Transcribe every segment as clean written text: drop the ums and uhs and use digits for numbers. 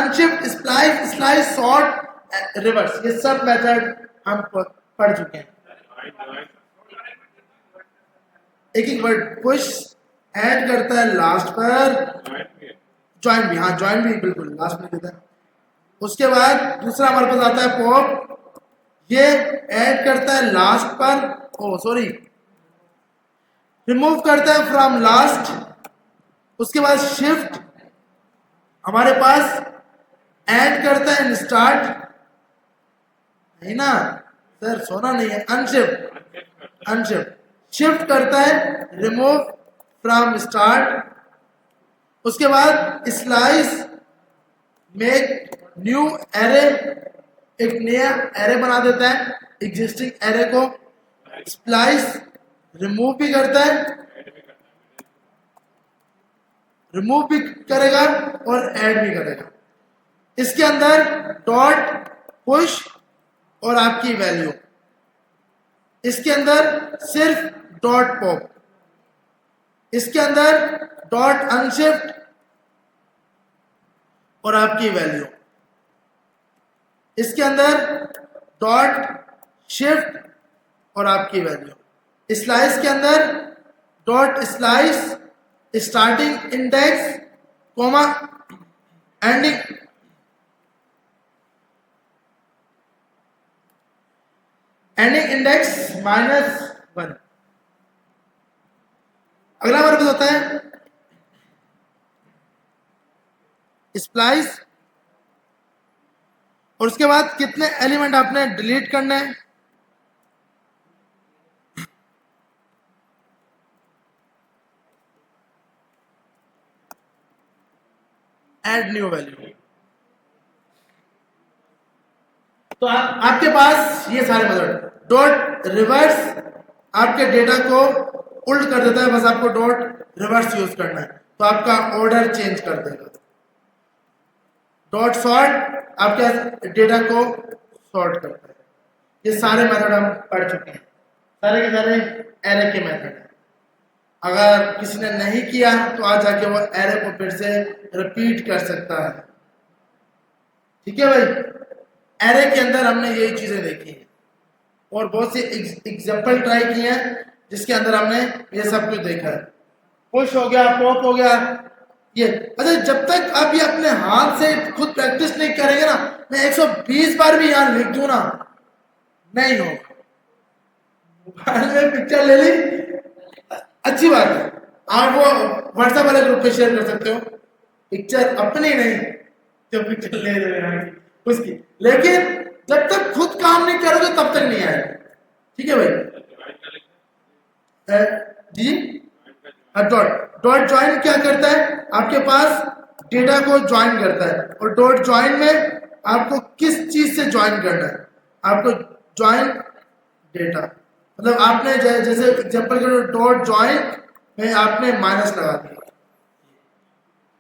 Unshift, splice, slice, sort, reverse, ये सब method हम पढ़ चुके हैं। एक एक वर्ड, पुश ऐड करता है लास्ट पर, ज्वाइन भी, हाँ ज्वाइन भी बिल्कुल लास्ट में देता है। उसके बाद दूसरा हमारे पास आता है पॉप, ये ऐड करता है लास्ट पर, ओ सॉरी, रिमूव करता है फ्रॉम लास्ट। उसके बाद शिफ्ट हमारे पास ऐड करता है स्टार्ट, नहीं ना सर, सोना नहीं है, अनशिफ्ट, अनशिफ्ट शिफ्ट करता है रिमूव फ्रॉम स्टार्ट। उसके बाद स्लाइस मेक न्यू एरे, एक नया एरे बना देता है एग्जिस्टिंग एरे को। स्प्लाइस रिमूव भी करता है, रिमूव भी करेगा और ऐड भी करेगा। इसके अंदर डॉट पुश और आपकी वैल्यू, इसके अंदर सिर्फ डॉट पॉप, इसके अंदर डॉट अनशिफ्ट और आपकी वैल्यू, इसके अंदर डॉट शिफ्ट और आपकी वैल्यू। स्लाइस के अंदर dot slice starting index comma ending, ending index -1। अगला हमारे पास होता है स्प्लाइस, और उसके बाद कितने एलिमेंट आपने डिलीट करने हैं, ऐड न्यू वैल्यू। तो आपके पास ये सारे मेथड, डॉट रिवर्स आपके डेटा को उल्ट कर देता है, बस आपको डॉट रिवर्स यूज करना है तो आपका ऑर्डर चेंज कर देगा। डॉट सॉर्ट आपके डेटा को सॉर्ट करता है। ये सारे मेथड हम पढ़ चुके हैं, सारे के सारे एरे के मेथड हैं। अगर किसी ने नहीं किया तो आज जाके वो एरे को फिर से रिपीट कर सकता है। ठीक है भाई, एरे के अंदर हमने यही चीजें देखी हैं और बहुत सी एग्जाम्पल ट्राई किए हैं जिसके अंदर हमने ये सब कुछ देखा है। पुश हो गया, पॉप हो गया, ये अच्छा, जब तक आप ये अपने हाथ से खुद प्रैक्टिस नहीं करेंगे ना, मैं 120 बार भी यहाँ लिख दूं ना, नहीं होगा। मोबाइल में पिक्चर ले ली, अच्छी बात है, आप वो व्हाट्सएप वाले ग्रुप पे शेयर कर सकते हो, पिक्चर अपनी नहीं जो पिक्चर ले रहे हैं उसकी, लेकिन जब तक खुद काम नहीं करोगे तब तक नहीं आएगा। ठीक है भाई जी। डॉट ज्वाइन क्या करता है, आपके पास डेटा को ज्वाइन करता है, और डॉट ज्वाइन में आपको किस चीज से ज्वाइन करना है, आपको ज्वाइन डेटा, मतलब आपने जैसे एग्जांपल के लिए डॉट ज्वाइन में आपने माइनस लगा दिया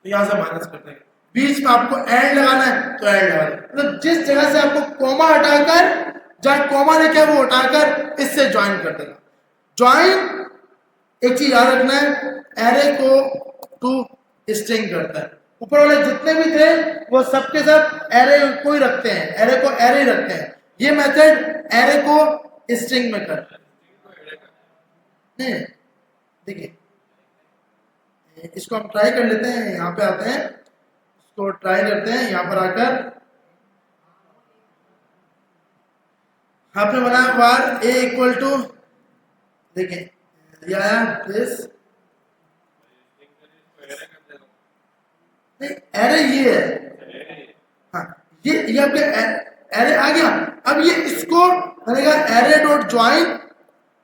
तो यहां से माइनस करते हैं, बीच में आपको एंड लगाना है तो एंड लगा दें, मतलब जिस जगह से आपको कोमा हटाकर, जहां कोमा लिखा है वो हटाकर इससे ज्वाइन कर देगा। ज्वाइन एक चीज याद रखना है, एरे को टू स्ट्रिंग करता है। ऊपर वाले जितने भी थे वो सबके सब एरे को ही रखते हैं, एरे को एरे ही रखते हैं। ये मेथड एरे को स्ट्रिंग में करता है। देखिए इसको हम ट्राई कर लेते हैं, यहाँ पे आते हैं, इसको ट्राई करते हैं, यहाँ पर आकर आपने बनाया बार ए इक्वल टू, देखिए ये आया प्लेस, नहीं एरे ये है, हाँ ये आपके एरे आ गया। अब ये इसको बनेगा एरे डॉट ज्वाइन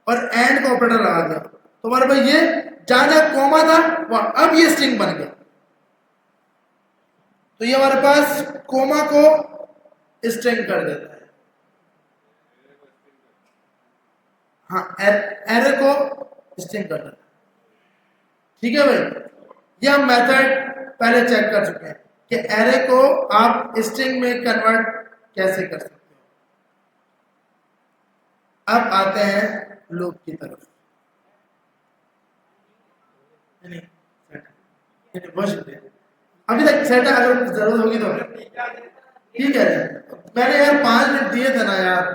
और एंड का ऑपरेटर लगा दिया तो हमारे पास ये जहां जहां कोमा था वहां अब ये स्ट्रिंग बन गया। तो ये हमारे पास कोमा को स्ट्रिंग कर देता है, हाँ एरे को स्ट्रिंग कर देता है। ठीक है भाई, ये हम मेथड पहले चेक कर चुके हैं कि एरे को आप स्ट्रिंग में कन्वर्ट कैसे कर सकते हो। अब आते हैं लूप की तरफ। अभी तक सेट है, अगर जरूरत होगी तो ठीक है। मैंने यार 5 मिनट दिए थे ना यार,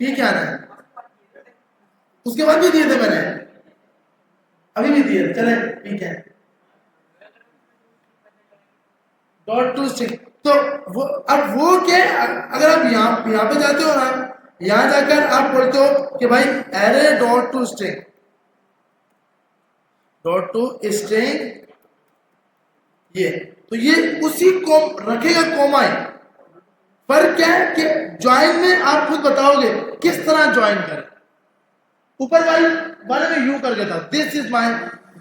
ठीक है ना, उसके बाद भी दिए थे मैंने, अभी भी दिए, चले ठीक है। डॉट टू स्ट्रिंग, तो वो अब वो क्या, अगर आप यहाँ पे जाते हो ना, यहाँ जाकर आप बोलते हो कि भाई array dot to string, dot to string, ये तो ये उसी को रखेगा कोमा ही। पर क्या है कि ज्वाइन में आप खुद बताओगे किस तरह ज्वाइन करें। ऊपर वाले में यू करके था, दिस इज माय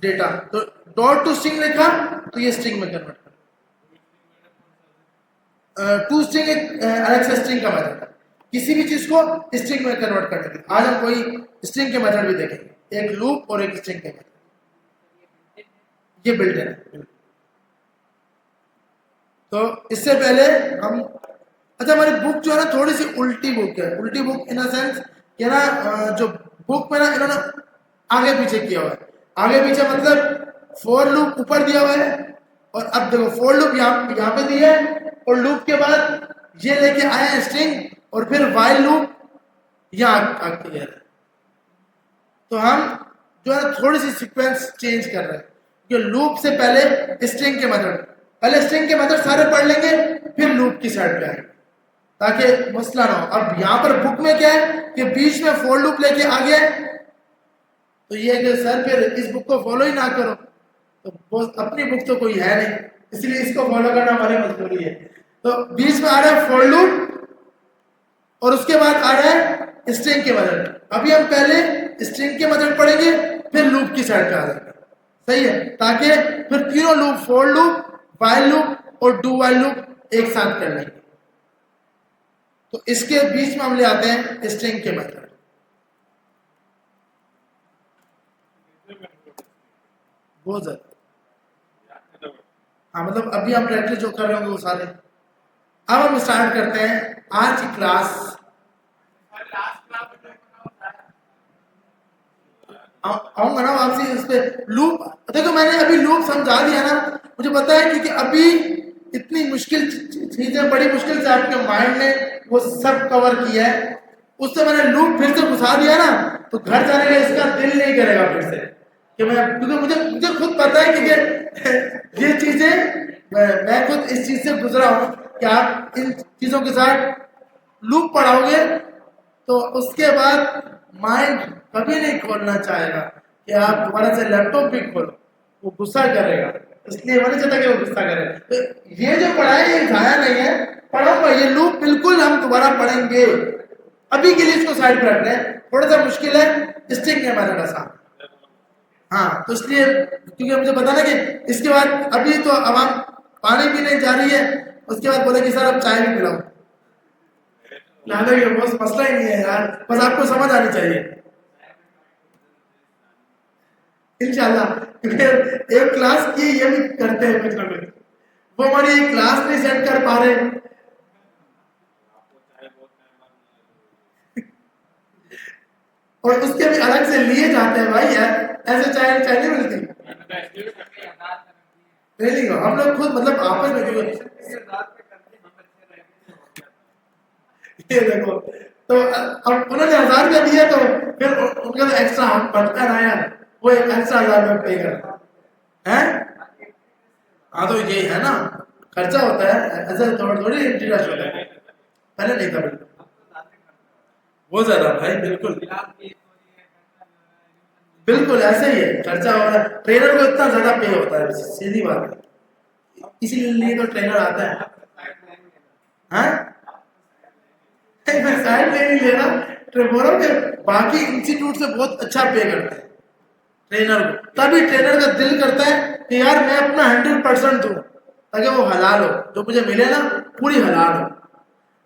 डेटा, तो डॉट टू स्ट्रिंग लिखा तो ये स्ट्रिंग में कन्वर्ट कर। टू स्ट्रिंग एक अलग से स्ट्रिंग का मेथड है, किसी भी चीज को स्ट्रिंग में कन्वर्ट करने के लिए। आज हम कोई स्ट्रिंग के मेथड भी देखेंगे, एक लूप और एक स्ट्रिंग के मेथड, ये बिल्ट है। तो इससे पहले हम, अच्छा हमारी बुक जो है ना थोड़ी सी उल्टी बुक है, उल्टी बुक इन द सेंस कि ना जो बुक में ना इन्होंने आगे पीछे किया हुआ है। आगे पीछे मतलब फॉर लूप ऊपर दिया हुआ है, और अब देखो फॉर लूप यहाँ पे दिया है, और लूप के बाद ये लेके आए हैं स्ट्रिंग, और फिर वाइल लूप यहाँ आके है। तो हम जो है थोड़ी सी सीक्वेंस चेंज कर रहे हैं, कि लूप से पहले स्ट्रिंग के मेथड, पहले स्ट्रिंग के मेथड सारे पढ़ लेंगे, फिर लूप की साइड पे आएंगे ताकि मसला ना हो। अब यहाँ पर बुक में क्या है कि बीच में फॉर लूप लेके आ गया, तो ये कि सर फिर इस बुक को फॉलो ही ना करो, तो अपनी बुक तो कोई है नहीं, इसलिए इसको फॉलो करना हमारी मजबूरी है। तो बीच में आ रहा है फॉर लूप, और उसके बाद आ रहा है स्ट्रिंग के मेथड। अभी हम पहले स्ट्रिंग के मेथड पढ़ेंगे, फिर लूप की साइड पे आ जाएंगे, सही है, ताकि फिर तीनों loop, for loop, while loop और डू वाइल लूप एक साथ कर लेंगे। तो इसके बीच में हम ले आते हैं स्ट्रिंग के मेथड। बहुत ज्यादा, हाँ मतलब अभी हम प्रैक्टिस जो कर रहे होंगे वो सारे। अब हम स्टार्ट करते हैं आज की क्लास। आऊंगा ना आपसे इस पे लूप। देखो मैंने अभी लूप समझा दिया ना, मुझे पता है क्योंकि अभी इतनी मुश्किल चीजें, बड़ी मुश्किल से आपके माइंड ने वो सब कवर किया है, उससे मैंने लूप फिर से घुसा दिया ना, तो घर जाने का इसका दिल नहीं करेगा फिर से कि मैं, क्योंकि मुझे खुद पता है कि ये चीजें मैं खुद इस चीज से गुजरा हूं कि आप इन चीजों के साथ लूप पढ़ाओगे तो उसके बाद माइंड कभी नहीं खोलना चाहेगा कि आप दोबारा से लैपटॉप भी खोलो, वो गुस्सा करेगा, इसलिए मैंने चाहता कि वो गुस्सा करे। तो ये जो पढ़ाई ये जाया नहीं है, पढ़ूंगा ये लूप बिल्कुल हम दोबारा पढ़ेंगे। अभी के लिए इसको साइड पर रख रहे हैं, थोड़ा सा मुश्किल है, स्ट्रिंग है हमारे पास। हाँ तो इसलिए क्योंकि मुझे पता ना कि इसके बाद अभी तो अब हम पानी पीने जा रही है, उसके बाद बोले कि सर अब चाय भी पिलाओ, लाने के बस मसला ही नहीं है यार, बस आपको समझ आनी चाहिए इंशाल्लाह। क्योंकि एक क्लास की ये भी करते हैं कुछ ना कुछ, वो हमारी एक क्लास नहीं सेट कर पा रहे और उसके भी अलग से लिए जाते हैं भाई यार, ऐसे चाय नहीं मिलती। नहीं हम लोग खुद मतलब आपस में ये देखो, तो अब उन्होंने 1000 रुपया दिया तो फिर उनका तो एक्स्ट्रा हम बढ़ता ना यार, वो एक एक्स्ट्रा 1000 रुपया पे कर है। हाँ तो यही है ना, खर्चा होता है, ऐसा थोड़ी इंटरेस्ट होता है, पहले नहीं था बिल्कुल, बहुत ज्यादा भाई, बिल्कुल बिल्कुल ऐसे ही है, खर्चा हो रहा है, ट्रेनर को इतना ज्यादा पे होता है, सीधी बात है, इसीलिए तो ट्रेनर आता है। हाँ मैं साइड नहीं ले रहा, बोलो कि बाकी इंस्टीट्यूट से बहुत अच्छा पे करते हैं ट्रेनर को, तभी ट्रेनर का दिल करता है कि यार मैं अपना 100% दूं ताकि वो हलाल हो, जो मुझे मिले ना पूरी हलाल हो।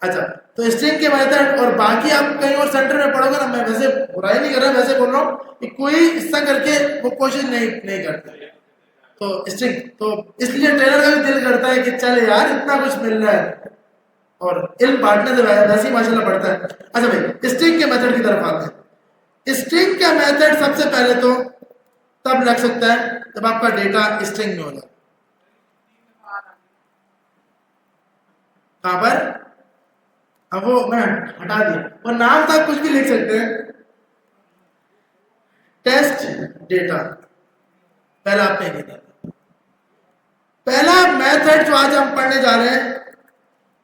अच्छा तो स्ट्रिंग के मेथड, और बाकी आप कहीं और सेंटर में पढ़ोगे ना, मैं वैसे बुराई नहीं कर रहा, वैसे बोल रहा हूँ कि कोई इसका करके वो कोशिश नहीं करता, तो स्ट्रिंग, तो इसलिए ट्रेनर का भी दिल करता है कि चल यार इतना कुछ मिल रहा है, और इल्म बांटने से वैसे ही माशाल्लाह बढ़ता है। अच्छा भाई स्ट्रिंग के मेथड की तरफ आते हैं। स्ट्रिंग का मेथड सबसे पहले तो तब लग सकता है जब आपका डेटा स्ट्रिंग में हो जाए। कहां पर, अब वो मैं हटा दिया, वो नाम था, कुछ भी लिख सकते हैं। टेस्ट डेटा पहला आपने लिखा था। पहला मेथड जो आज हम पढ़ने जा रहे हैं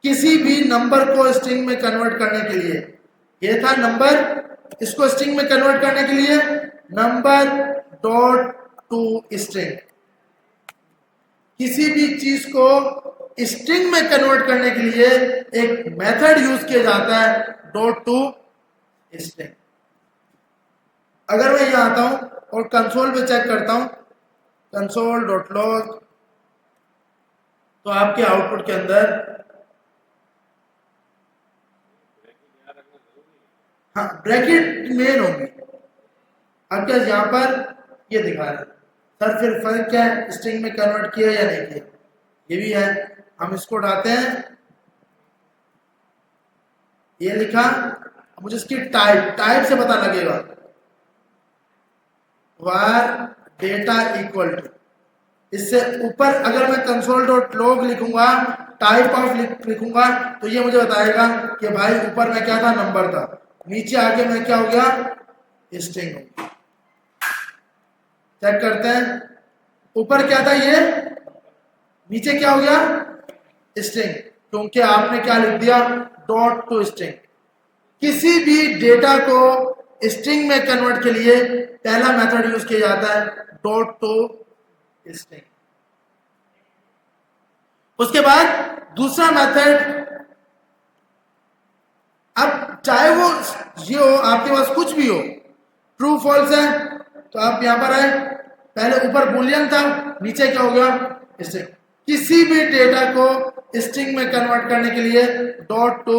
किसी भी नंबर को स्ट्रिंग में कन्वर्ट करने के लिए, ये था नंबर, इसको स्ट्रिंग में कन्वर्ट करने के लिए नंबर डॉट टू स्ट्रिंग। किसी भी चीज को स्ट्रिंग में कन्वर्ट करने के लिए एक मेथड यूज किया जाता है, डॉट टू स्ट्रिंग। अगर मैं यहां आता हूं और कंसोल पे चेक करता हूं, कंसोल डॉट लॉग, तो आपके आउटपुट के अंदर, हाँ ब्रैकेट मेन होंगे। अब क्या यहां पर ये दिखा रहा है, सर फिर फर्क क्या है, स्ट्रिंग में कन्वर्ट किया या नहीं किया, ये भी है। हम इसको उठाते हैं, ये लिखा, मुझे इसकी टाइप से पता लगेगा, var डेटा इक्वल टू, इससे ऊपर अगर मैं कंसोल डॉट लॉग लिखूंगा, टाइप ऑफ लिखूंगा, तो ये मुझे बताएगा कि भाई ऊपर में क्या था, नंबर था, नीचे आके मैं क्या हो गया, स्ट्रिंग हो गया। चेक करते हैं, ऊपर क्या था ये, नीचे क्या हो गया, स्ट्रिंग, क्योंकि आपने क्या लिख दिया, डॉट टू स्ट्रिंग। किसी भी डेटा को स्ट्रिंग में कन्वर्ट के लिए पहला मेथड यूज किया जाता है, डॉट टू स्ट्रिंग। उसके बाद दूसरा मेथड, अब चाहे वो ये हो, आपके पास कुछ भी हो, ट्रू फॉल्स है, तो आप यहां पर आए, पहले ऊपर बुलियन था, नीचे क्या हो गया, स्ट्रिंग। किसी भी डेटा को स्ट्रिंग में कन्वर्ट करने के लिए डॉट टू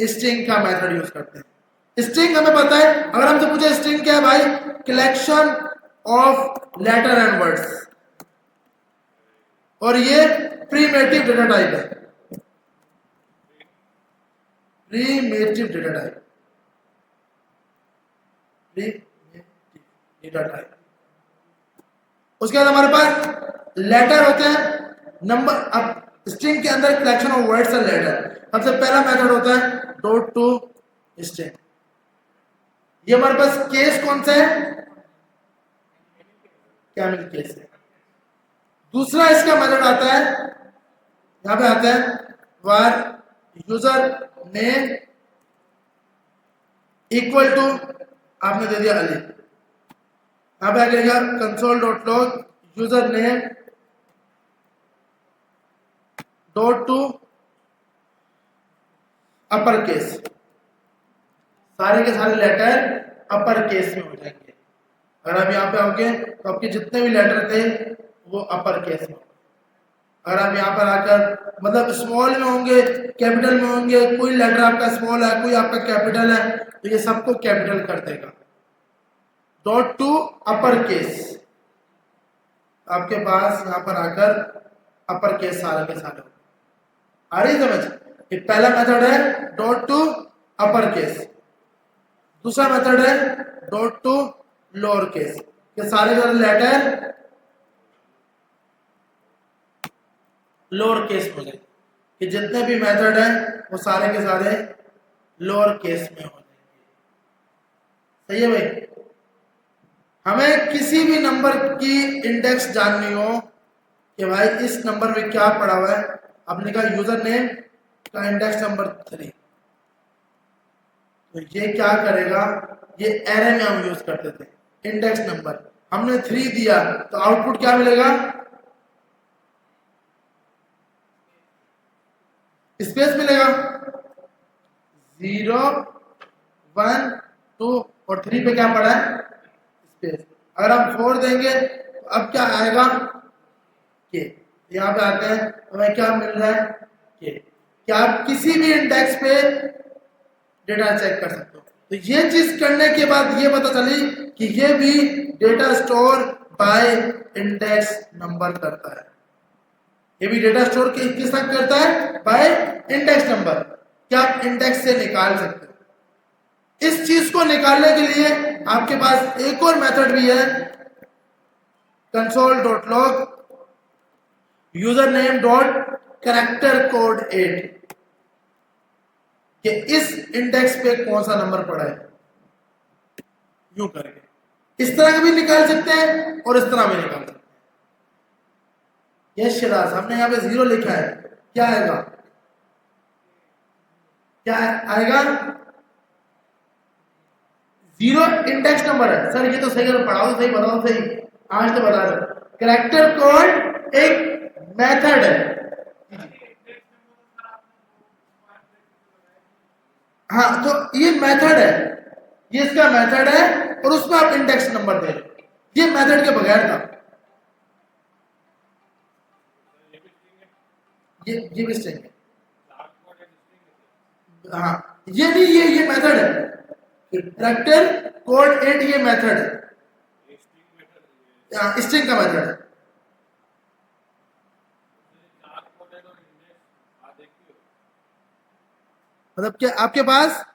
स्ट्रिंग का मेथड यूज करते हैं। स्ट्रिंग हमें पता है, अगर हमसे पूछे स्ट्रिंग क्या है भाई, collection of letter and words, और ये प्रीमेटिव डेटा टाइप है, primitive data type, data type. उसके बाद हमारे पास लेटर होते हैं, नंबर, अब स्ट्रिंग के अंदर collection of words and later, सबसे पहला मेथड होता है डॉट टू स्ट्रिंग। ये हमारे पास केस कौन सा है, कैमल केस है। दूसरा इसका मेथड आता है, यहां पे आता है var user name equal to, आपने दे दिया अली, यहां पे आएगा console dot log user name dot to upper case, सारे के सारे लेटर अपर केस में हो जाएंगे। अगर आप यहाँ पे आओगे तो आपके जितने भी लेटर थे वो अपर केस में, अगर आप यहाँ पर आकर मतलब स्मॉल में होंगे, कैपिटल में होंगे, कोई लेटर आपका स्मॉल है, कोई आपका कैपिटल है, तो ये सबको कैपिटल कर देगा। डॉट टू अपर केस, आपके पास यहाँ पर आकर अपर केस सारे के सारे आ रही समझ। ये पहला मेथड है डॉट टू अपर केस, दूसरा मेथड है डॉट टू लोअर केस, ये सारे के लेटर लोअर केस में जाएंगे, कि जितने भी मेथड हैं वो सारे के सारे लोअर केस में हो जाएंगे। सही है भाई। हमें किसी भी नंबर की इंडेक्स जाननी हो कि भाई इस नंबर में क्या पड़ा हुआ है, आपने कहा यूजर नेम का इंडेक्स नंबर 3, तो ये क्या करेगा, ये एरे में हम यूज करते थे, इंडेक्स नंबर हमने 3 दिया तो आउटपुट क्या मिलेगा, स्पेस मिलेगा, 0 1 2 और 3 पे क्या पड़ा है, स्पेस। अगर हम 4 देंगे तो अब क्या आएगा, के। यहाँ पे आते हैं हमें क्या मिल रहा है, के। क्या आप किसी भी इंडेक्स पे डेटा चेक कर सकते हो। तो ये चीज करने के बाद ये पता चली कि ये भी data store bye index number करता है, ये भी डेटा स्टोर किस तरह करता है, बाय इंडेक्स नंबर। क्या आप इंडेक्स से निकाल सकते हो। इस चीज को निकालने के लिए आपके पास एक और मेथड भी है, console dot log user name dot character code 8। कि इस इंडेक्स पे कौन सा नंबर पड़ा है, यूं करके इस तरह भी निकाल सकते हैं और इस तरह भी निकाल सकते हैं। यस शिराज, हमने यहाँ पे 0 लिखा है, क्या आएगा, क्या आएगा, 0 इंडेक्स नंबर है। सर ये तो सही है, पढ़ाओ सही, बताओ सही, आज तो बता दो। कैरेक्टर कोड एक मेथड है। हाँ, तो ये मेथड है, ये इसका मेथड है और उसमें आप इंडेक्स नंबर दे रहे हो, ये मेथड के बगैर था। ये भी स्ट्रिंग है। हाँ, ये नहीं, ये मेथड है, कैरेक्टर कोड 8 ये मेथड है, स्ट्रिंग का मेथड है। मतलब क्या आपके पास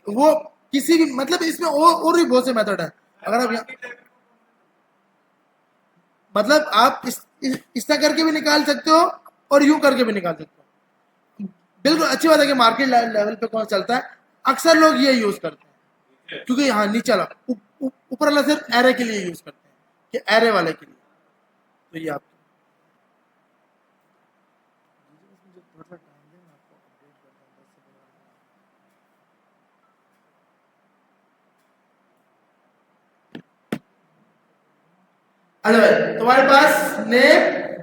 वो किसी भी, मतलब इसमें और भी बहुत से मेथड है। अगर आप मतलब आप इस तरह करके भी निकाल सकते हो और यूं करके भी निकाल सकते हो। बिल्कुल अच्छी बात है कि मार्केट लेवल पे कौन चलता है, अक्सर लोग ये यूज करते हैं, क्योंकि हाँ नीचे वाला ऊपर वाला सिर्फ एरे के लिए यूज करते हैं, कि एरे वाले के लिए। तो ये आप अरे भाई, तुम्हारे पास नेम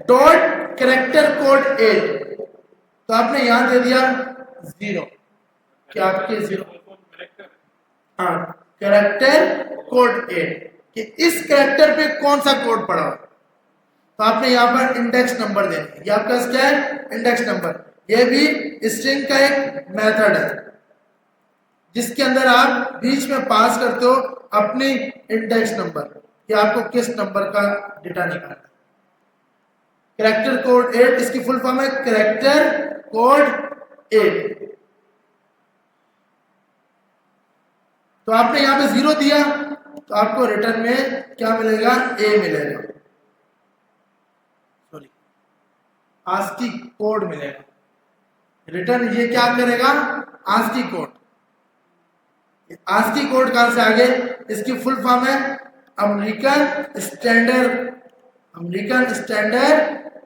डॉट कैरेक्टर कोड 8, तो आपने यहां दे दिया 0, क्या आपके 0, हाँ, कैरेक्टर कोड 8 कि इस कैरेक्टर पे कौन सा कोड पड़ा हो, तो आपने यहाँ पर इंडेक्स नंबर दे दिया। ये आपका क्या है, इंडेक्स नंबर। ये भी स्ट्रिंग का एक मेथड है जिसके अंदर आप बीच में पास करते हो अपनी इंडेक्स नंबर, कि आपको किस नंबर का डेटा निकालना है। कैरेक्टर कोड 8 इसकी फुल फॉर्म है कैरेक्टर कोड 8। तो आपने यहां पे 0 दिया तो आपको रिटर्न में क्या मिलेगा, ए मिलेगा, सॉरी आस्की कोड मिलेगा। रिटर्न ये क्या करेगा, आस्की कोड। आस्की कोड कहां से आगे, इसकी फुल फॉर्म है American standard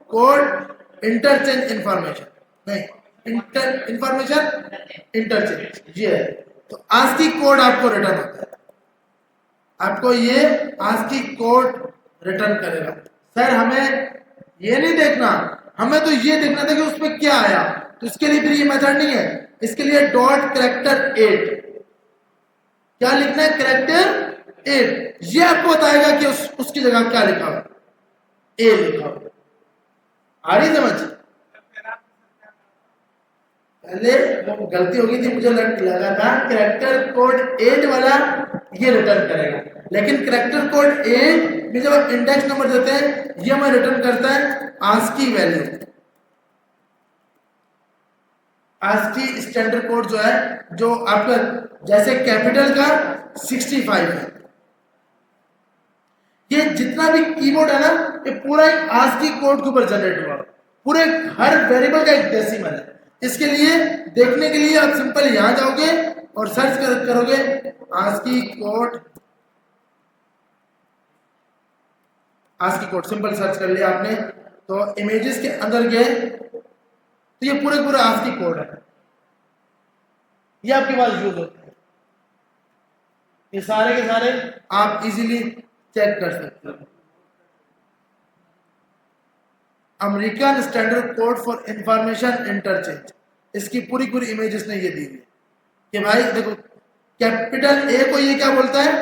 code interchange information, नहीं इंफॉर्मेशन इंटरचेंज, ये है। तो आस्की कोड आपको रिटर्न होता है, आपको ये आस्की कोड रिटर्न करेगा। सर हमें ये नहीं देखना, हमें तो ये देखना था कि उसमें क्या आया, तो इसके लिए फिर ये मेथड नहीं है, इसके लिए डॉट कैरेक्टर 8 क्या लिखना है, कैरेक्टर 8, ये आपको बताएगा कि उसकी जगह क्या लिखा हुआ, ए लिखा हुआ। आ रही समझ, पहले वो गलती हो गई थी, मुझे लगा था कैरेक्टर कोड 8 वाला ये रिटर्न करेगा, लेकिन कैरेक्टर कोड 8 में जब इंडेक्स नंबर देते हैं ये हमें रिटर्न करता है ASCII value. ASCII standard code जो है, जो आपका जैसे कैपिटल का 65 है, ये जितना भी कीबोर्ड है ना, ये पूरा एक आस्की कोड के ऊपर जनरेट हुआ, पूरे हर वेरिएबल का एक डेसिमल है। इसके लिए देखने के लिए आप सिंपल यहां जाओगे और सर्च करोगे ASCII code, ASCII code simple search कर लिया आपने, तो इमेजेस के अंदर गए तो ये पूरे पूरा आस्की कोड है, ये आपके पास यूज होता है। ये सारे के सारे आप इजीली चेक कर सकते हो। American standard code for information interchange, इसकी पूरी पूरी इमेजेस ने ये दी है कि भाई देखो कैपिटल ए को ये क्या बोलता है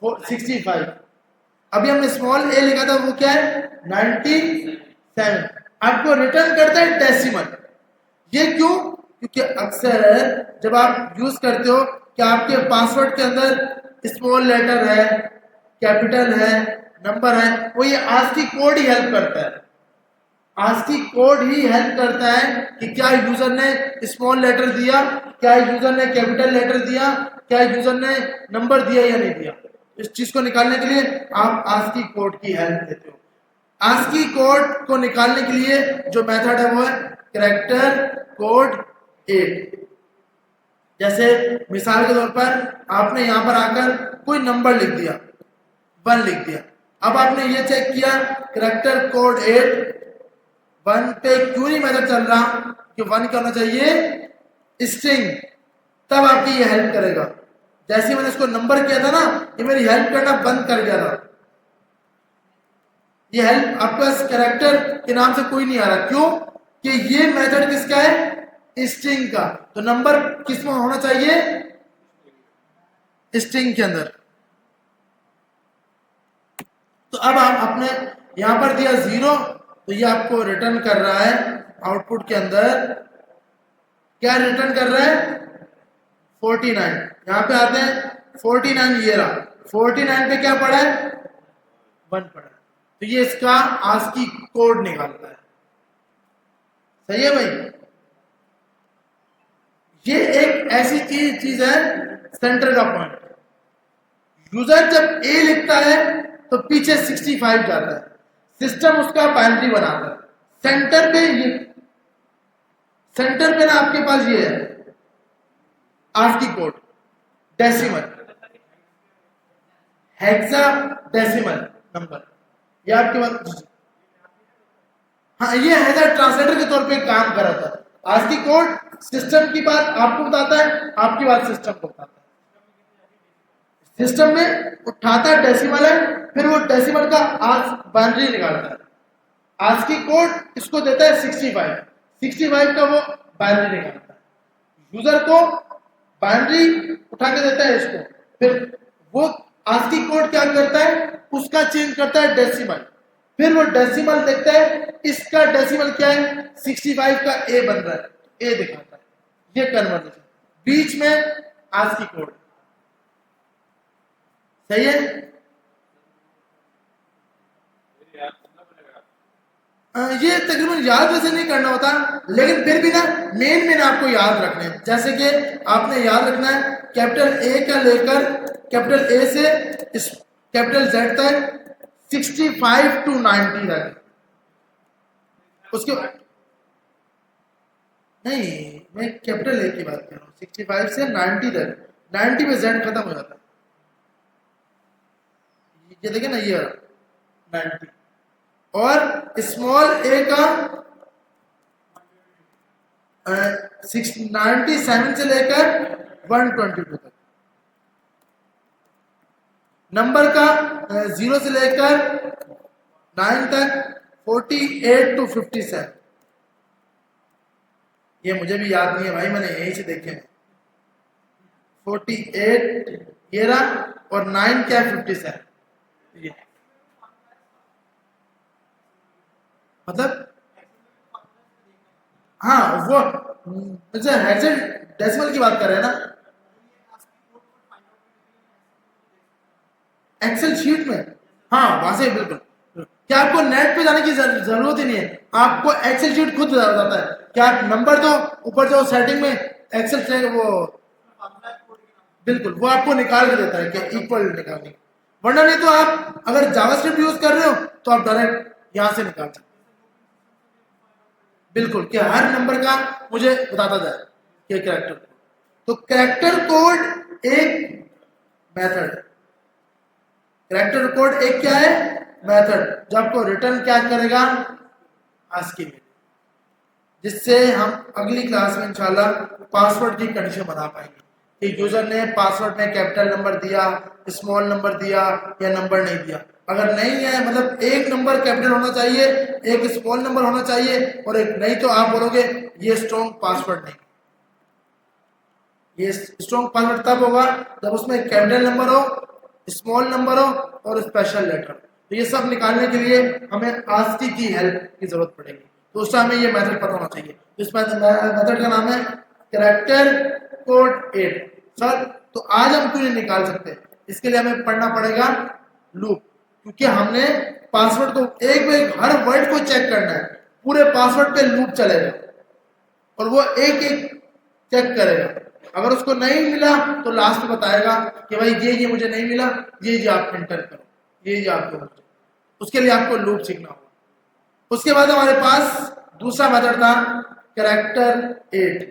65, अभी हमने स्मॉल ए लिखा था वो क्या है 97, आपको रिटर्न करता है डेसिमल। ये क्यों, क्योंकि अक्सर जब आप यूज करते हो कि आपके पासवर्ड के अंदर स्मॉल लेटर है, कैपिटल है, नंबर है, वो ये आस्की कोड ही हेल्प करता है। आस्की कोड ही हेल्प करता है कि क्या यूजर ने स्मॉल लेटर दिया, क्या यूजर ने कैपिटल लेटर दिया, क्या यूजर ने नंबर दिया या नहीं दिया। इस चीज को निकालने के लिए आप आस्की कोड की हेल्प लेते हो। आस्की कोड को निकालने के लिए जो मेथड है वो है कैरेक्टर कोड 8। जैसे मिसाल के तौर पर आपने यहां पर आकर कोई नंबर लिख दिया, 1 लिख दिया। अब आपने ये चेक किया कैरेक्टर कोड 8 1 पे क्यों नहीं मेथड चल रहा, कि 1 क्या होना चाहिए स्ट्रिंग, तब आपकी ये हेल्प करेगा। जैसे मैंने इसको नंबर किया था ना, ये मेरी हेल्प करना बंद कर दिया था। ये हेल्प आपके पास कैरेक्टर के नाम से कोई नहीं आ रहा, क्यों कि ये मेथड किसका है स्ट्रिंग का, तो नंबर किस में होना चाहिए स्ट्रिंग के अंदर। तो अब आप अपने यहां पर दिया 0, तो ये आपको रिटर्न कर रहा है आउटपुट के अंदर, क्या रिटर्न कर रहा है 49। यहां पे आते हैं 49, ये रहा 49 पे क्या पड़ा है 1 पड़ा है, तो ये इसका आस्की कोड निकालता है। सही है भाई, ये एक ऐसी चीज है सेंटर का पॉइंट। यूजर जब ए लिखता है तो पीछे 65 जाता है, सिस्टम उसका बाइनरी बनाता है। सेंटर पे ये, सेंटर पे ना आपके पास ये है ASCII code, decimal, hexadecimal number, ये आपके पास, हाँ ये हेक्सा ट्रांसलेटर के तौर पे काम कर रहा था। आस्की कोड सिस्टम की बात आपको बताता है, आपकी बात सिस्टम को बताता है। सिस्टम में उठाता है डेसिमल है, फिर वो डेसिमल का बाइनरी निकालता है। आस्की कोड इसको देता है 65 का वो बाइनरी निकालता है, यूजर को बाइनरी उठा के देता है इसको, फिर वो आस्की कोड क्या करता है उसका चेंज करता है डेसिमल, फिर वो डेसिमल देखता है इसका डेसिमल क्या है 65 का ए बन रहा है, ए दिखाता है। ये कन्वर्जेशन, बीच में आस्की कोड। सही है, ये तकरीबन याद वैसे नहीं करना होता, लेकिन फिर भी ना मेन आपको याद रखने हैं। जैसे कि आपने याद रखना है कैपिटल ए का लेकर कैपिटल ए से कैपिटल जेड तक 65 to 90 तक, उसके नहीं मैं कैपिटल ए की बात कर रहा हूँ, 65 से 90 तक, 90 पे जेड खत्म हो जाता है। ये देखें ना, ये 90, और स्मॉल ए का 97 से लेकर 122 तक, नंबर का 0 से लेकर 9 तक 48 to 57। ये मुझे भी याद नहीं है भाई, मैंने यहीं से देखे हैं। 48 ये रहा, और 9 क्या 57, ये मतलब हाँ वो डेसिमल की बात कर रहे हैं ना, एक्सेल शीट में, हाँ वहां से बिल्कुल। क्या आपको नेट पे जाने की जरूरत ही नहीं है, आपको एक्सेल शीट खुद बताता है। क्या आप नंबर दो, ऊपर जाओ सेटिंग में, एक्सेल से वो बिल्कुल वो आपको निकाल के देता है कि इक्वल निकालने, वरना नहीं तो आप अगर जावास्क्रिप्ट यूज कर रहे हो तो आप डायरेक्ट यहां से निकाल सकते, बिल्कुल कि हर नंबर का मुझे बताता जाए कि कैरेक्टर कोड। तो कैरेक्टर कोड एक मेथड है, कैरेक्टर कोड एक क्या है मेथड, जो आपको रिटर्न क्या करेगा आस्की में, जिससे हम अगली क्लास में इंशाल्लाह पासवर्ड की कंडीशन बना पाएंगे कि यूजर ने पासवर्ड में कैपिटल नंबर दिया, स्मॉल नंबर दिया या नंबर नहीं दिया। अगर नहीं है, मतलब एक नंबर कैपिटल होना चाहिए, एक स्मॉल नंबर होना चाहिए और एक नहीं, तो आप बोलोगे ये स्ट्रॉन्ग पासवर्ड नहीं। ये स्ट्रॉन्ग पासवर्ड तब होगा जब उसमें कैपिटल नंबर हो, स्मॉल नंबर हो और स्पेशल लेटर। तो ये सब निकालने के लिए हमें आस्की की हेल्प की जरूरत पड़ेगी, तो उस टाइम में ये मेथड पता होना चाहिए। तो इस मेथड का नाम है कैरेक्टर कोड 8। सर तो आज हम क्यों नहीं निकाल सकते, इसके लिए हमें पढ़ना पड़ेगा लूप, क्योंकि हमने पासवर्ड को एक हर वर्ड को चेक करना है, पूरे पासवर्ड पे लूप चलेगा और वो एक एक चेक करेगा। अगर उसको नहीं मिला तो लास्ट में बताएगा कि भाई ये मुझे नहीं मिला, ये आप एंटर करो, ये आपको, उसके लिए आपको लूप सीखना होगा। उसके बाद हमारे पास दूसरा मेथड था कैरेक्टर 8।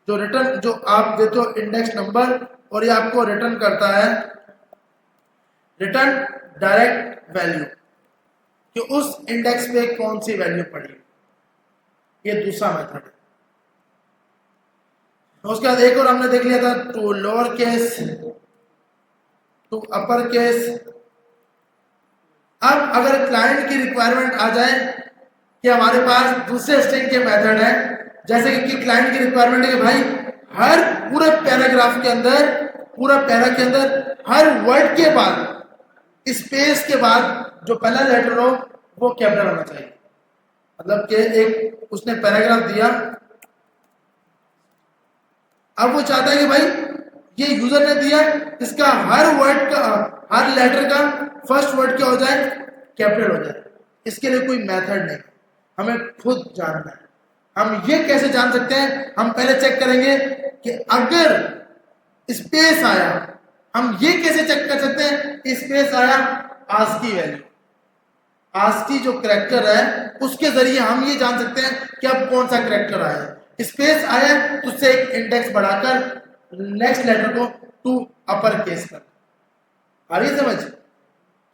जो रिटर्न जो आप देते हो इंडेक्स नंबर, और ये आपको रिटर्न करता है रिटर्न डायरेक्ट वैल्यू कि उस इंडेक्स पे कौन सी वैल्यू पड़ी। ये दूसरा मेथड है। उसके बाद एक और हमने देख लिया था, to lower case to upper case. अब अगर क्लाइंट की रिक्वायरमेंट आ जाए कि हमारे पास दूसरे स्ट्रिंग के मेथड है, जैसे कि क्लाइंट की रिक्वायरमेंट है कि भाई हर पूरे पैराग्राफ के अंदर, पूरा पैरा के अंदर हर वर्ड के बाद स्पेस के बाद जो पहला लेटर हो वो कैपिटल होना चाहिए। मतलब कि एक उसने पैराग्राफ दिया, अब वो चाहता है कि भाई ये यूजर ने दिया, इसका हर वर्ड का, हर लेटर का फर्स्ट वर्ड क्या हो जाए, कैपिटल हो जाए। इसके लिए कोई मेथड नहीं, हमें खुद जानना है। हम ये कैसे जान सकते हैं? हम पहले चेक करेंगे कि अगर स्पेस आया, हम ये कैसे चेक कर सकते हैं स्पेस आया? आस्की वैल्यू, आस्की जो करैक्टर है उसके जरिए हम ये जान सकते हैं कि अब कौन सा करैक्टर आया। स्पेस आया तो उससे एक इंडेक्स बढ़ाकर नेक्स्ट लेटर को टू अपर केस कर। आ रही समझ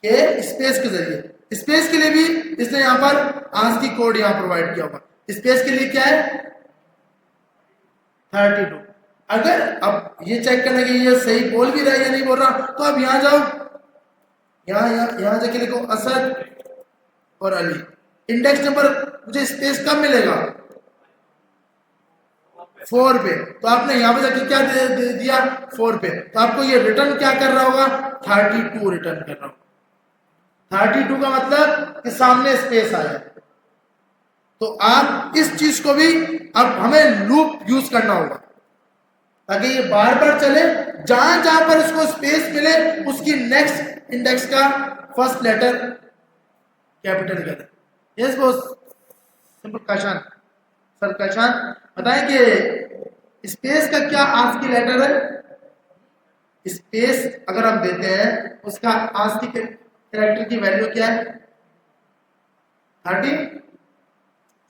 के स्पेस के जरिए। स्पेस के लिए भी इसने यहां पर आस्की कोड यहां प्रोवाइड किया होगा। स्पेस के लिए क्या है? 32। अगर अब ये चेक करना कि ये सही बोल भी रहा है या नहीं बोल रहा, तो अब यहां जाओ, यहां जाके लिखो असद और अली। इंडेक्स नंबर मुझे स्पेस कब मिलेगा? 4 पे। तो आपने यहां पे जाके क्या दे दिया? 4 पे। तो आपको ये रिटर्न क्या कर रहा होगा? 32 रिटर्न कर रहा होगा। 32 का मतलब कि सामने स्पेस आया। तो आप इस चीज को भी अब हमें लूप यूज करना होगा ताकि ये बार बार चले, जहां जहां पर उसको स्पेस मिले उसकी नेक्स्ट इंडेक्स का फर्स्ट लेटर कैपिटल कर दे। Yes boss, simple question. Sir question बताएं कि स्पेस का क्या आस्की लेटर है? स्पेस अगर हम देते हैं उसका आस्की कैरेक्टर की वैल्यू क्या है? 30।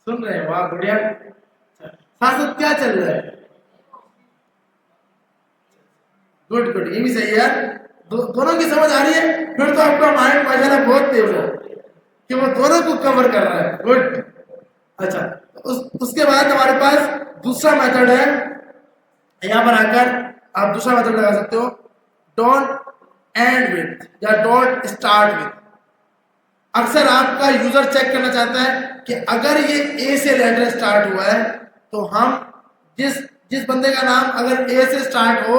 सुन रहे हैं? वाह बढ़िया। साथ क्या चल रहा है? गुड गुड, ये भी सही है। दोनों की समझ आ रही है? फिर तो आपका माइंड माशाल्लाह बहुत तेज है कि वो दोनों को कवर कर रहा है। गुड। अच्छा, उसके बाद हमारे पास दूसरा मेथड है। यहां पर आकर आप दूसरा मेथड लगा सकते हो, डॉट एंड विथ या डॉट स्टार्ट विथ। अक्सर आपका यूजर चेक करना चाहता है कि अगर ये ए से लेटर स्टार्ट हुआ है तो हम जिस बंदे का नाम अगर ए से स्टार्ट हो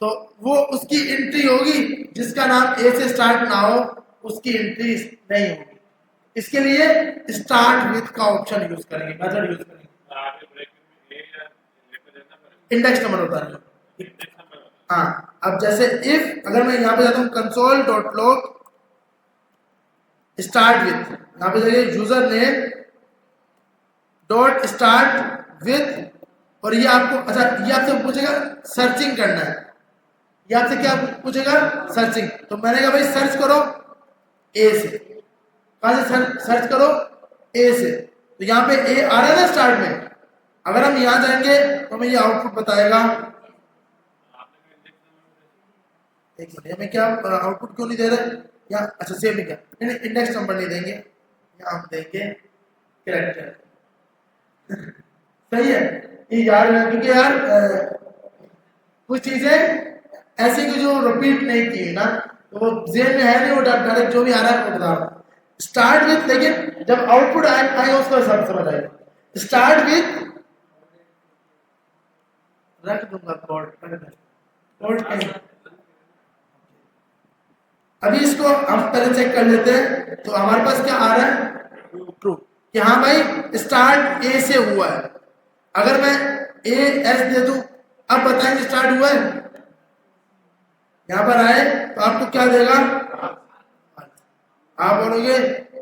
तो वो उसकी एंट्री होगी, जिसका नाम ए से स्टार्ट ना हो उसकी एंट्री नहीं होगी। इसके लिए स्टार्ट विथ का ऑप्शन यूज करेंगे, मेथड यूज करेंगे। इंडेक्स नंबर होता है। हाँ, अब जैसे इफ अगर मैं यहां पे जाता हूं console dot log start with, यहां पे जाइए user name dot start with, और ये आपको, अच्छा ये आपसे पूछेगा सर्चिंग करना है। ये आपसे क्या पूछेगा? सर्चिंग। तो मैंने कहा भाई सर्च करो ए से। कहां से सर्च करो? ए से। तो यहाँ पे ए आ रहा है ना स्टार्ट में। अगर हम यहां जाएंगे तो हमें ये आउटपुट बताएगा। एक मिनट, हमें क्या आउटपुट क्यों नहीं दे रहे? यहाँ अच्छा सेव नहीं किया, इंडेक्स नंबर नहीं देंगे, यहाँ हम देंगे कैरेक्टर। सही है ये यार, क्योंकि यार कुछ चीजें ऐसी की जो रिपीट नहीं की ना, तो वो जेन में है नहीं, वो डायरेक्ट जो भी आ रहा है वो बता रहा हूं। स्टार्ट विथ, लेकिन जब आउटपुट आएगा उसको सब समझ आएगा। स्टार्ट विथ रख दूंगा कोड कहीं। अभी इसको हम पहले चेक कर लेते हैं। तो हमारे पास क्या आ रहा है? ट्रू, कि हाँ भाई स्टार्ट ए से हुआ है। अगर मैं ए एस दे दूं, अब बताएंगे स्टार्ट हुआ है। यहां पर आए तो आपको क्या देगा? आप बोलोगे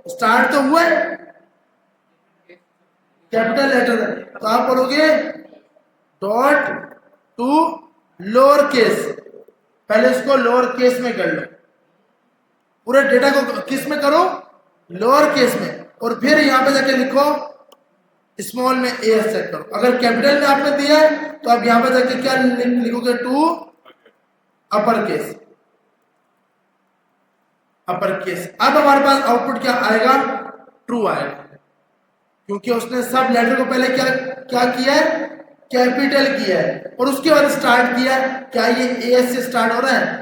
स्टार्ट तो हुआ है, कैपिटल लेटर है, तो आप बोलोगे डॉट टू लोअर केस। पहले इसको लोअर केस में कर लो, पूरे डेटा को किस में करो? लोअर केस में। और फिर यहां पे जाके लिखो स्मॉल में ए चेक करो। अगर कैपिटल में आपने दिया है तो आप यहां पर जाके क्या लिखोगे, to upper case, upper case. अब हमारे पास आउटपुट क्या आएगा, ट्रू आएगा, क्योंकि उसने सब लेटर को पहले क्या क्या किया है, कैपिटल किया है, और उसके बाद स्टार्ट किया है। क्या ये ए से स्टार्ट हो रहा है,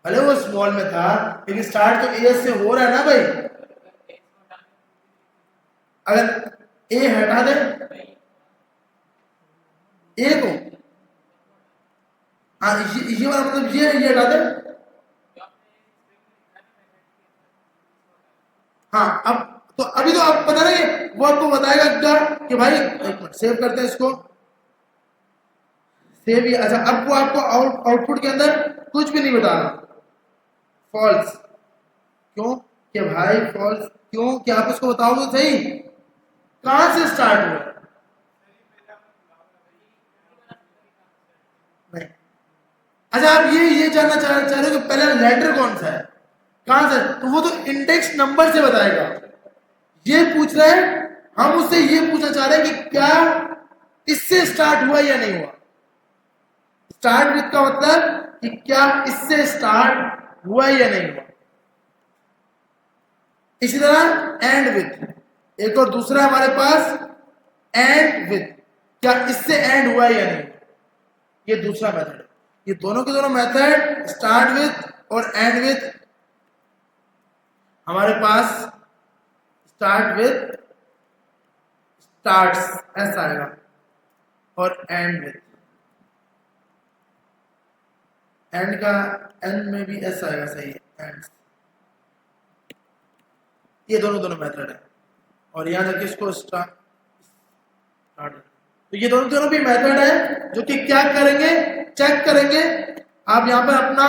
भले वो स्मॉल में था लेकिन स्टार्ट तो ए से हो रहा है ना भाई। अगर ए हटा दे, ए को, हाँ ये वाला मतलब ये हटा दे। हाँ अब तो अभी तो आप पता नहीं, वो आपको बताएगा क्या कि भाई, एक मिनट सेव करते हैं इसको, सेव। अच्छा अब वो आपको आउटपुट के अंदर कुछ भी नहीं बताना, फॉल्स। क्यों कि भाई फॉल्स, क्यों कि आप उसको बताओगे सही कहां से स्टार्ट हुआ। नहीं, अच्छा आप ये जानना चाह रहे हो कि पहले लेटर कौन सा है, कहां से, तो वो तो इंडेक्स नंबर से बताएगा। ये पूछ रहे हैं, हम उससे ये पूछना चाह रहे हैं कि क्या इससे स्टार्ट हुआ या नहीं हुआ। स्टार्ट विथ का मतलब कि क्या इससे स्टार्ट हुआ या नहीं हुआ। इसी तरह एंड विथ, एक और दूसरा हमारे पास एंड विथ, क्या इससे एंड हुआ या नहीं, ये दूसरा मेथड है। ये दोनों के दोनों मेथड, स्टार्ट विथ और एंड विथ, हमारे पास स्टार्ट विथ स्टार्ट्स ऐसा आएगा, और एंड विथ, एंड का एंड में भी ऐसा आएगा, सही है एंड। ये दोनों मेथड है, और यहां तक इसको स्टार्ट, तो ये दोनों भी मेथड है जो कि क्या करेंगे, चेक करेंगे। आप यहां पर अपना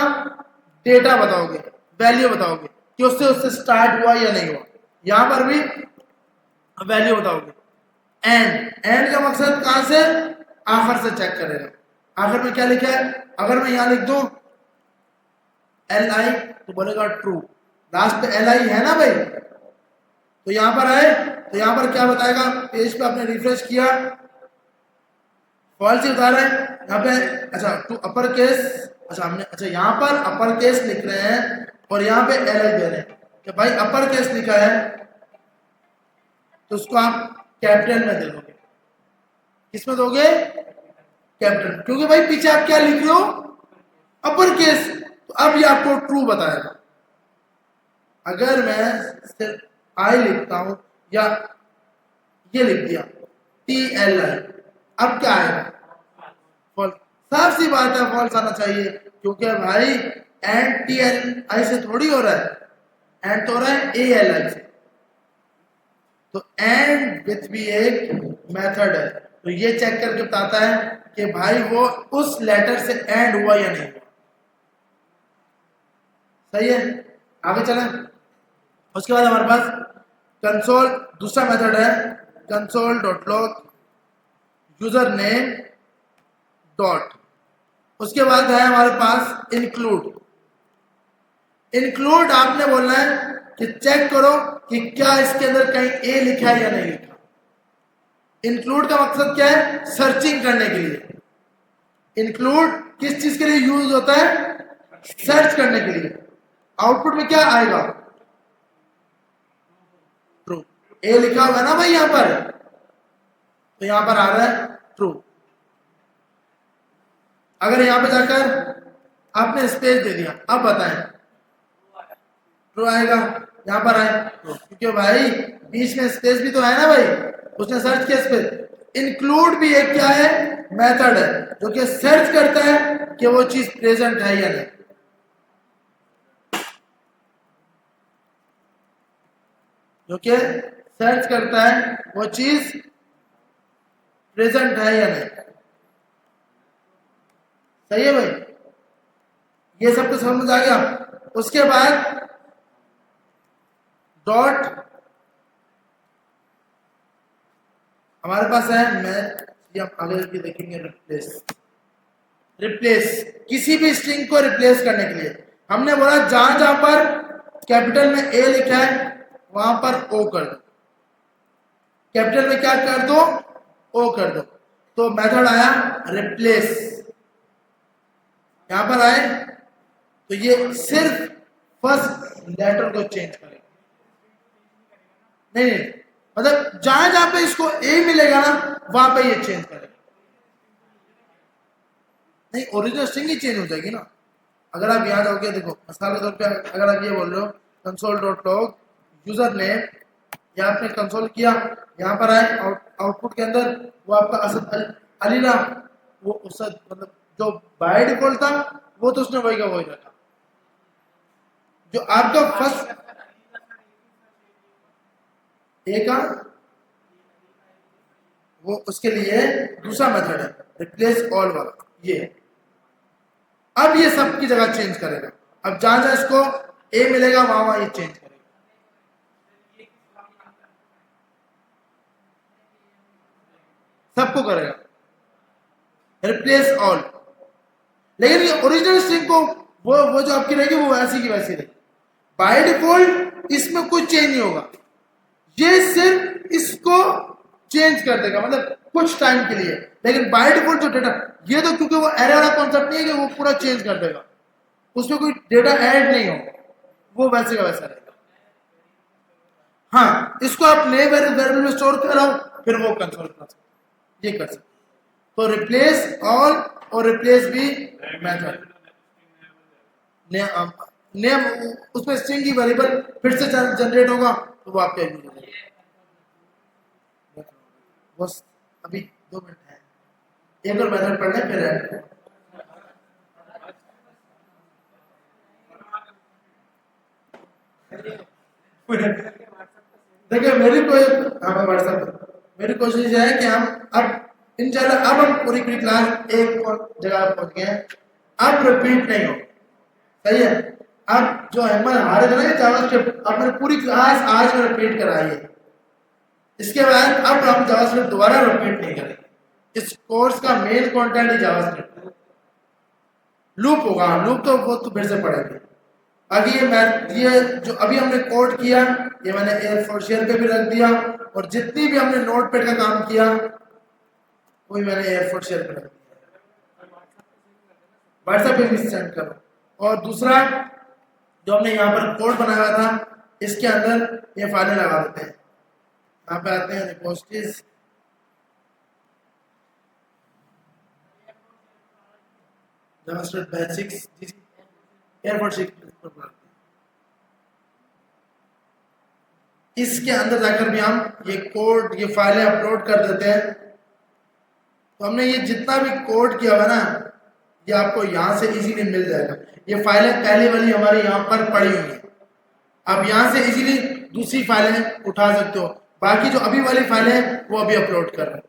डेटा बताओगे, वैल्यू बताओगे कि उससे स्टार्ट हुआ या नहीं हुआ, यहां पर भी वैल्यू बताओगे। एंड का मकसद कहां से, आखिर से चेक करेगा। आखिर में क्या लिखा है, अगर मैं यहां लिख दूं li तो बोलेगा ट्रू, लास्ट पे li है ना भाई, तो यहां पर आए तो यहां पर क्या बताएगा, पेज पे आपने रिफ्रेश किया, फॉल्स ही बता रहा है यहाँ पे। अच्छा टू अपर केस, अच्छा हमने, अच्छा यहाँ पर अपर केस लिख रहे हैं और यहाँ पे li दे रहे हैं कि भाई अपर केस लिखा है तो उसको आप कैपिटल में दे दोगे। किसमें दोगे, कैपिटल, क्योंकि भाई पीछे आप क्या लिख रहे हो, अपर केस, तो अब ये आपको ट्रू बताएगा। अगर मैं सिर्फ आई लिखता हूं या ये लिख दिया TLI, अब क्या आएगा, फॉल्स। साफ सी बात है फॉल्स आना चाहिए, क्योंकि भाई एंड TLI से थोड़ी हो रहा है, एंड तो हो रहा है ALI से। तो एंड विथ भी एक मेथड है, तो ये चेक करके बताता है कि भाई वो उस लेटर से एंड हुआ या नहीं हुआ। सही है, आगे चलें। उसके बाद हमारे पास कंसोल, दूसरा मेथड है console dot log user name dot, उसके बाद है हमारे पास इंक्लूड। इंक्लूड आपने बोलना है कि चेक करो कि क्या इसके अंदर कहीं ए लिखा है या नहीं लिखा। इंक्लूड का मकसद क्या है, सर्चिंग करने के लिए। इंक्लूड किस चीज के लिए यूज होता है, सर्च करने के लिए। आउटपुट में क्या आएगा, ट्रू, ए लिखा हुआ है ना भाई यहां पर, तो यहां पर आ रहा है ट्रू। अगर यहां पे जाकर आपने स्पेस दे दिया, अब बताएं, ट्रू आएगा, यहां पर आए ट्रू, क्योंकि भाई बीच में स्पेस भी तो है ना भाई, उसने सर्च किया स्पेस। इंक्लूड भी एक क्या है, मेथड है जो कि सर्च करता है कि वो चीज प्रेजेंट है या नहीं, जो कि सर्च करता है वो चीज प्रेजेंट है या नहीं। सही है भाई, ये सब तो समझ आ गया। उसके बाद डॉट हमारे पास है, मैं ये आप आगे भी देखेंगे, रिप्लेस। रिप्लेस किसी भी स्ट्रिंग को रिप्लेस करने के लिए हमने बोला जहां जहां पर कैपिटल में ए लिखा है वहां पर ओ कर दो। कैपिटल में क्या कर दो, ओ कर दो। तो मेथड आया रिप्लेस, यहां पर आए तो ये सिर्फ फर्स्ट लेटर को चेंज करेगा। नहीं मतलब जहां जहां पे इसको ए मिलेगा ना वहां पे ये चेंज करेगा। नहीं ओरिजिनल स्ट्रिंग ही चेंज हो जाएगी ना। अगर आप याद हो गया, देखो मिसाल के तौर पे अगर आप ये बोल रहे हो console dot log user name, या आपने कंसोल किया, यहाँ पर आए आउटपुट के अंदर वो आपका असद अली ना, वो उसद मतलब जो बाय डिफॉल्ट था वो तो उसने वही का वही रखा। जो आपका फर्स्ट ए का वो उसके लिए दूसरा मेथड है रिप्लेस ऑल वाला, ये अब ये सब की जगह चेंज करेगा। अब जहां जहां इसको ए मिलेगा वहां वहां ये चेंज करेगा, सबको करेगा रिप्लेस ऑल। लेकिन ये ओरिजिनल स्ट्रिंग को वो जो आपकी रहेगी वो वैसी की वैसी रहेगी। बाय डिफॉल्ट इसमें कुछ चेंज नहीं होगा, ये सिर्फ इसको चेंज कर देगा मतलब कुछ टाइम के लिए। लेकिन बाय डिफॉल्ट जो डेटा ये तो क्योंकि वो एरे वाला कॉन्सेप्ट नहीं है कि वो पूरा चेंज कर देगा, उसमें कोई डेटा ऐड नहीं होगा, वो वैसे का वैसा रहेगा। हाँ इसको आप नए वेरिएबल में स्टोर कराओ फिर वो कंसोल कर सकते, ये कर सकते। तो रिप्लेस ऑल और रिप्लेस भी मेथड नेम उसमें स्ट्रिंग की वेरिएबल फिर से जनरेट होगा तो वो आपका यूज हो जाएगा। बस अभी 2 मिनट है, एक और मेथड पढ़ लें फिर ऐड। देखिए मेरी कोशिश है कि हम अब इंशाल्लाह अब हम पूरी क्लास एक जगह पहुंच गए हैं, अब रिपीट नहीं हो, सही है। अब जो है हमारे ना जावास्क्रिप्ट अब मैंने पूरी क्लास आज में रिपीट कराई है, इसके बाद अब हम जावास्क्रिप्ट दोबारा रिपीट नहीं करेंगे। इस कोर्स का मेन कंटेंट ही जावास्क्रिप्ट है। लूप होगा, लूप तो वो तो फिर से पढ़ेंगे। अभी ये जो अभी हमने कोड किया ये मैंने एयर4शेयर पे भी रख दिया, और जितनी भी हमने नोटपैड का काम किया वही मैंने एयर4शेयर पे रख दिया, व्हाट्सएप पे भी सेंड करो। और दूसरा जो हमने यहाँ पर कोड बनाया था इसके अंदर ये फाइलें लगा देते हैं। यहाँ पे आते हैं रिपोजिटरीज, जावास्क्रिप्ट बेसिक्स, एयर4शेयर इसके अंदर जाकर भी हम ये कोड ये फाइलें अपलोड कर देते हैं। तो हमने ये जितना भी कोड किया हुआ ना ये आपको यहाँ से इजीली मिल जाएगा। ये फाइलें पहले वाली हमारी यहाँ पर पड़ी हुई है, आप यहाँ से इजीली दूसरी फाइलें उठा सकते हो। बाकी जो अभी वाली फाइलें वो अभी अपलोड कर रहे हैं।